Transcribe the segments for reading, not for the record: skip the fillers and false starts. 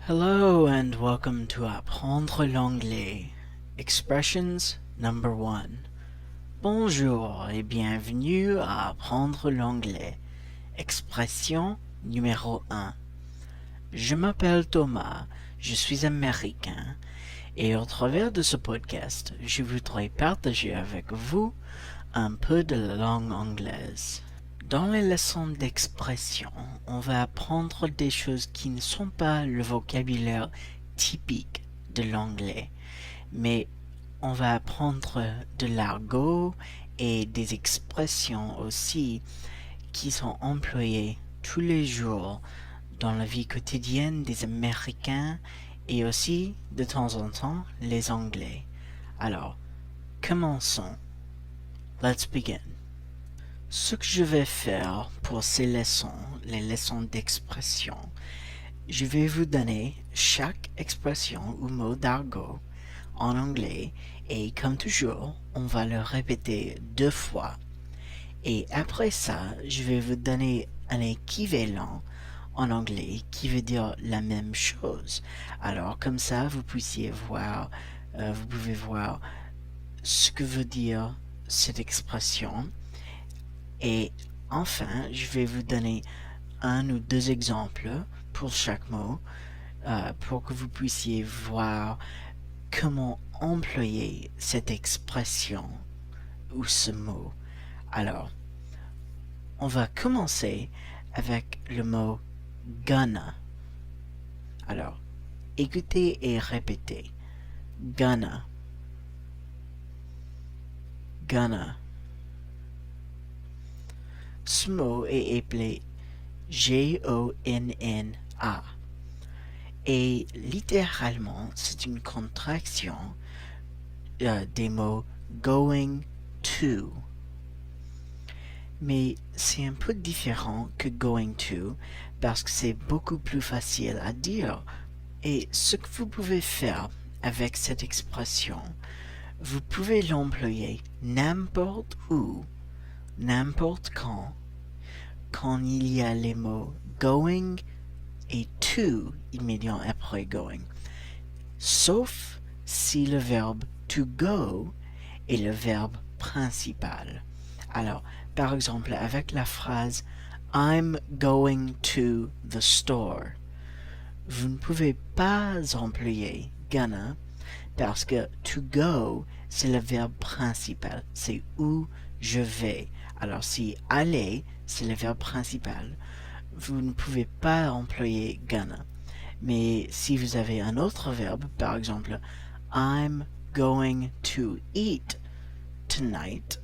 Hello and welcome to Apprendre l'anglais. Expressions number 1. Bonjour et bienvenue à Apprendre l'anglais. Expression numéro 1. Je m'appelle Thomas, je suis américain et au travers de ce podcast, je voudrais partager avec vous un peu de la langue anglaise. Dans les leçons d'expression, on va apprendre des choses qui ne sont pas le vocabulaire typique de l'anglais, mais on va apprendre de l'argot et des expressions aussi qui sont employées tous les jours dans la vie quotidienne des Américains et aussi de temps en temps les Anglais. Alors, commençons. Let's begin. Ce que je vais faire pour ces leçons, les leçons d'expression, je vais vous donner chaque expression ou mot d'argot en anglais et comme toujours, on va le répéter 2 fois. Et après ça, je vais vous donner un équivalent en anglais qui veut dire la même chose. Alors comme ça, vous pouvez voir ce que veut dire cette expression. Et enfin, je vais vous donner 1 ou 2 exemples pour chaque mot pour que vous puissiez voir comment employer cette expression ou ce mot. Alors, on va commencer avec le mot gonna. Alors, écoutez et répétez. Gonna. Gonna. Ce mot est appelé G-O-N-N-A. Et littéralement, c'est une contraction des mots going to. Mais c'est un peu différent que going to parce que c'est beaucoup plus facile à dire. Et ce que vous pouvez faire avec cette expression, vous pouvez l'employer n'importe où, n'importe quand il y a les mots going et to immédiatement après going, sauf si le verbe to go est le verbe principal. Alors, par exemple, avec la phrase I'm going to the store, vous ne pouvez pas employer gonna parce que to go, c'est le verbe principal, c'est où je vais. Alors si aller, c'est le verbe principal, vous ne pouvez pas employer gonna. Mais si vous avez un autre verbe, par exemple, I'm going to eat tonight,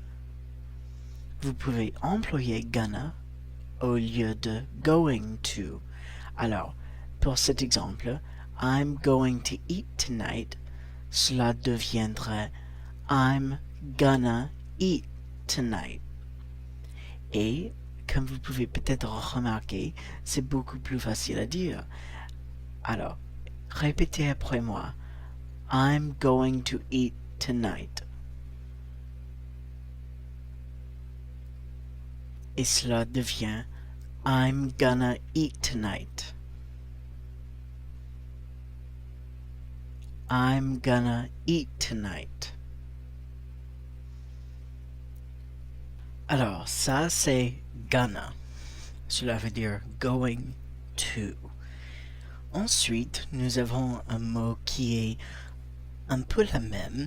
vous pouvez employer gonna au lieu de going to. Alors, pour cet exemple, I'm going to eat tonight, cela deviendrait I'm gonna eat tonight. Et, comme vous pouvez peut-être remarquer, c'est beaucoup plus facile à dire. Alors, répétez après moi. I'm going to eat tonight. Et cela devient I'm gonna eat tonight. I'm gonna eat tonight. Alors, ça c'est gonna. Cela veut dire going to. Ensuite, nous avons un mot qui est un peu la même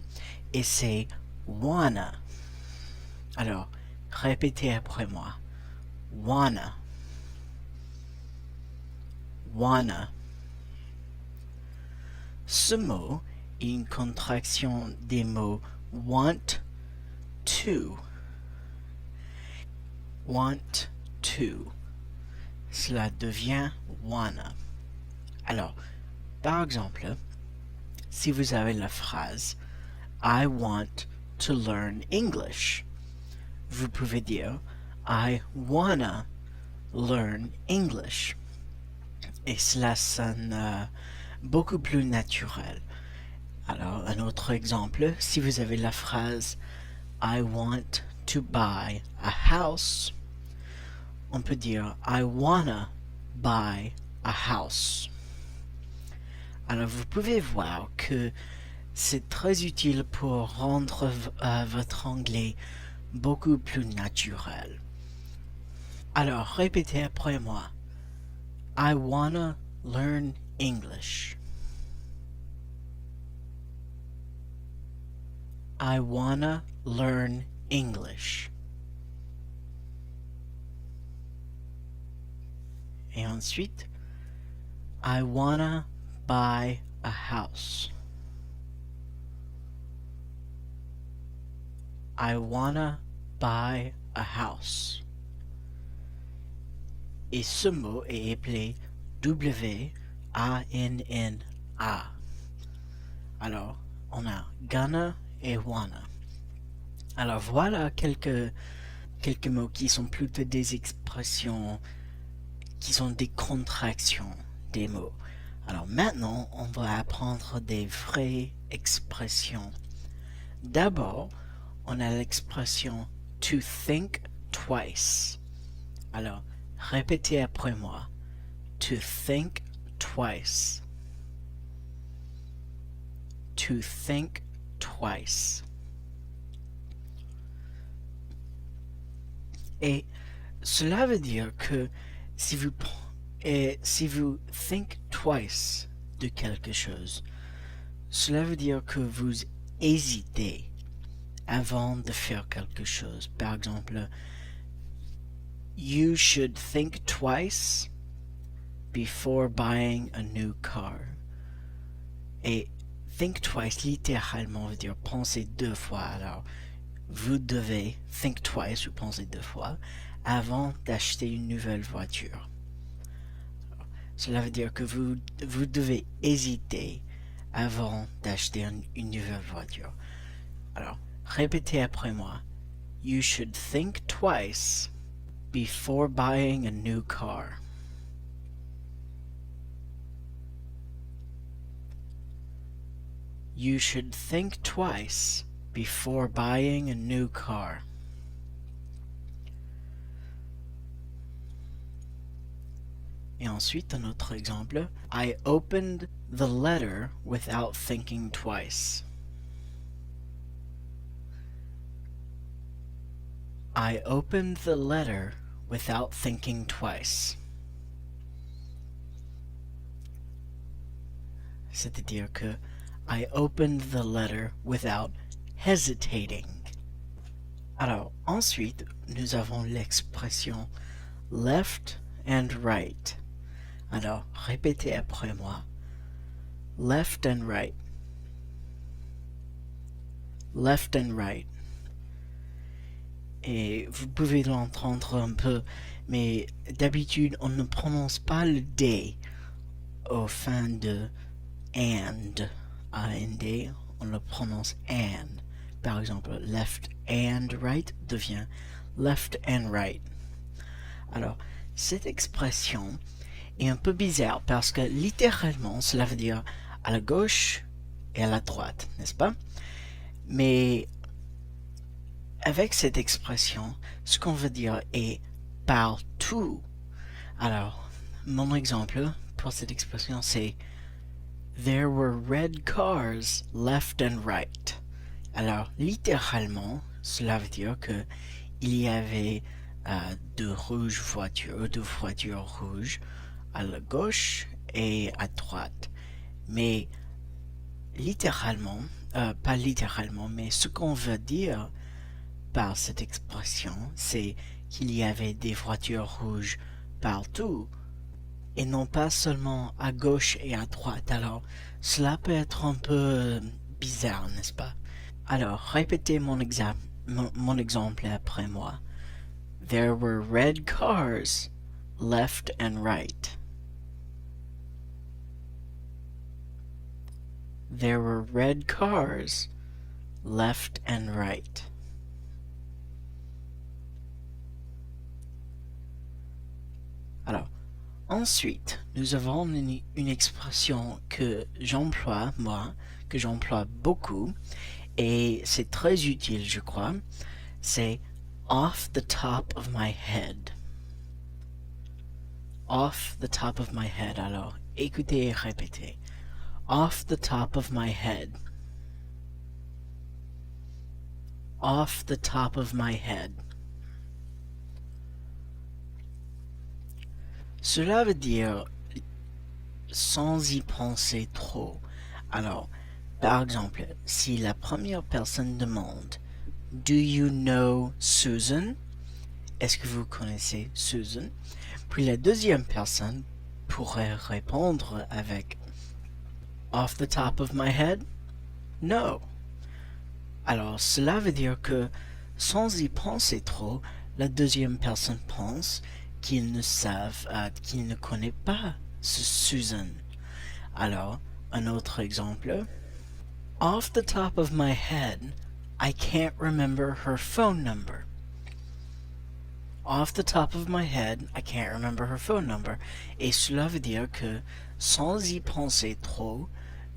et c'est wanna. Alors, répétez après moi. Wanna. Wanna. Ce mot est une contraction des mots want to. Want to. Cela devient wanna. Alors, par exemple, si vous avez la phrase I want to learn English, vous pouvez dire I wanna learn English. Et cela sonne beaucoup plus naturel. Alors, un autre exemple, si vous avez la phrase I want to buy a house, on peut dire I wanna buy a house. Alors vous pouvez voir que c'est très utile pour rendre votre anglais beaucoup plus naturel. Alors répétez après moi. I wanna learn English. I wanna learn English. Et ensuite, I wanna buy a house. I wanna buy a house. Et ce mot est appelé W-A-N-N-A. Alors, on a gonna et wanna. Alors voilà quelques mots qui sont plutôt des expressions qui sont des contractions des mots. Alors maintenant, on va apprendre des vraies expressions. D'abord, on a l'expression to think twice. Alors, répétez après moi. To think twice. To think twice. Et cela veut dire que si vous think twice de quelque chose, cela veut dire que vous hésitez avant de faire quelque chose. Par exemple, you should think twice before buying a new car. Et think twice littéralement veut dire penser deux fois. Alors, vous devez think twice ou penser deux fois avant d'acheter une nouvelle voiture. Alors, cela veut dire que vous devez hésiter avant d'acheter une nouvelle voiture. Alors, répétez après moi. You should think twice before buying a new car. You should think twice before buying a new car. Et ensuite, un autre exemple. I opened the letter without thinking twice. I opened the letter without thinking twice. C'est-à-dire que I opened the letter without hesitating. Alors, ensuite, nous avons l'expression left and right. Alors, répétez après moi. Left and right. Left and right. Et vous pouvez l'entendre un peu, mais d'habitude, on ne prononce pas le D au fin de and. A-N-D, on le prononce and. Par exemple, left and right devient left and right. Alors, cette expression est un peu bizarre parce que littéralement, cela veut dire à la gauche et à la droite, n'est-ce pas? Mais avec cette expression, ce qu'on veut dire est partout. Alors, mon exemple pour cette expression, c'est There were red cars left and right. Alors, littéralement, cela veut dire que il y avait deux voitures rouges à la gauche et à droite. Mais littéralement, pas littéralement, mais ce qu'on veut dire par cette expression, c'est qu'il y avait des voitures rouges partout et non pas seulement à gauche et à droite. Alors, cela peut être un peu bizarre, n'est-ce pas? Alors, répétez mon exemple après moi. There were red cars left and right. There were red cars left and right. Alors, ensuite, nous avons une expression que j'emploie, moi, que j'emploie beaucoup, et c'est très utile, je crois. C'est off the top of my head. Off the top of my head. Alors, écoutez et répétez. Off the top of my head. Off the top of my head. Cela veut dire sans y penser trop. Alors, par exemple, si la première personne demande Do you know Susan? Est-ce que vous connaissez Susan? Puis la deuxième personne pourrait répondre avec Off the top of my head? No. Alors, cela veut dire que sans y penser trop, la deuxième personne pense qu'ils ne connaît pas ce Susan. Alors, un autre exemple. Off the top of my head, I can't remember her phone number. Off the top of my head, I can't remember her phone number. Et cela veut dire que, sans y penser trop,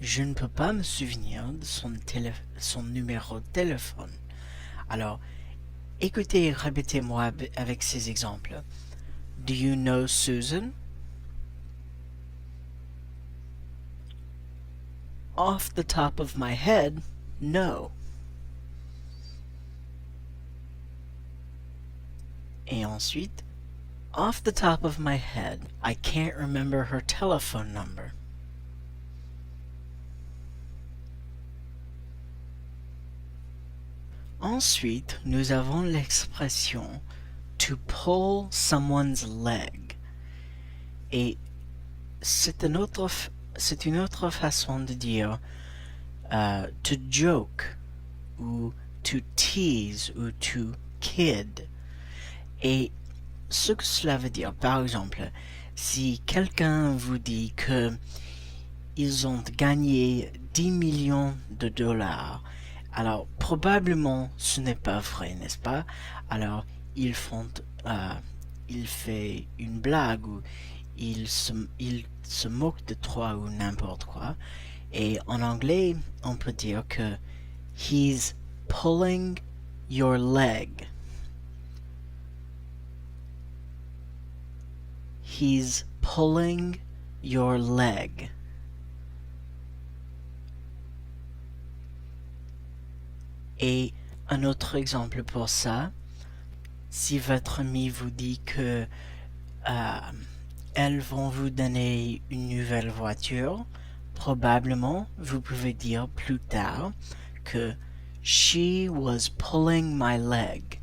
je ne peux pas me souvenir de son numéro de téléphone. Alors, écoutez et répétez-moi avec ces exemples. Do you know Susan? Off the top of my head, no. Et ensuite, off the top of my head, I can't remember her telephone number. Ensuite, nous avons l'expression to pull someone's leg. Et c'est une autre façon de dire to joke ou to tease ou to kid. Et ce que cela veut dire, par exemple, si quelqu'un vous dit que ils ont gagné 10 millions de dollars, alors probablement ce n'est pas vrai, n'est-ce pas? Alors il fait une blague ou il se moque de toi ou n'importe quoi. Et en anglais, on peut dire que he's pulling your leg. He's pulling your leg. Et un autre exemple pour ça, si votre ami vous dit que elles vont vous donner une nouvelle voiture, probablement vous pouvez dire plus tard que she was pulling my leg.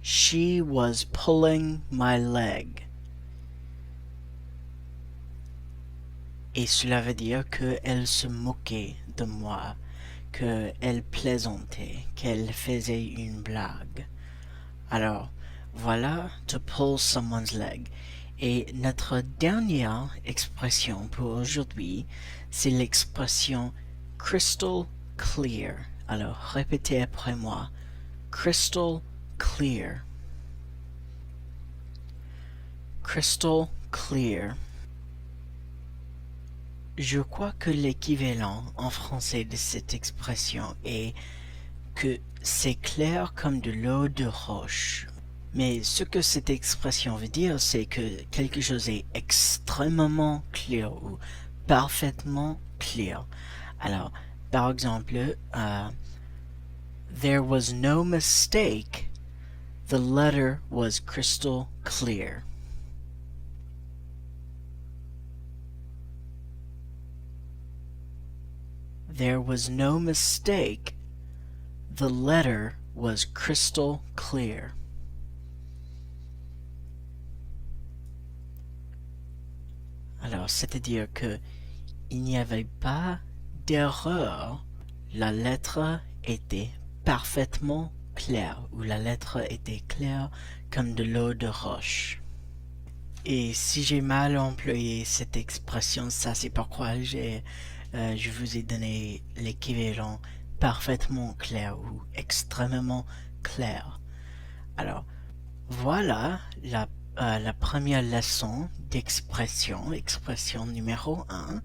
She was pulling my leg. Et cela veut dire qu'elle se moquait de moi, qu'elle plaisantait, qu'elle faisait une blague. Alors, voilà, to pull someone's leg. Et notre dernière expression pour aujourd'hui, c'est l'expression crystal clear. Alors, répétez après moi. Crystal clear. Crystal clear. Je crois que l'équivalent en français de cette expression est que c'est clair comme de l'eau de roche. Mais ce que cette expression veut dire, c'est que quelque chose est extrêmement clair ou parfaitement clair. Alors, par exemple, there was no mistake. The letter was crystal clear. There was no mistake. The letter was crystal clear. Alors, c'est-à-dire que il n'y avait pas d'erreur. La lettre était parfaitement claire, ou la lettre était claire comme de l'eau de roche. Et si j'ai mal employé cette expression, ça c'est pourquoi je vous ai donné l'équivalent parfaitement clair ou extrêmement clair. Alors, voilà la première leçon d'expression, expression numéro 1.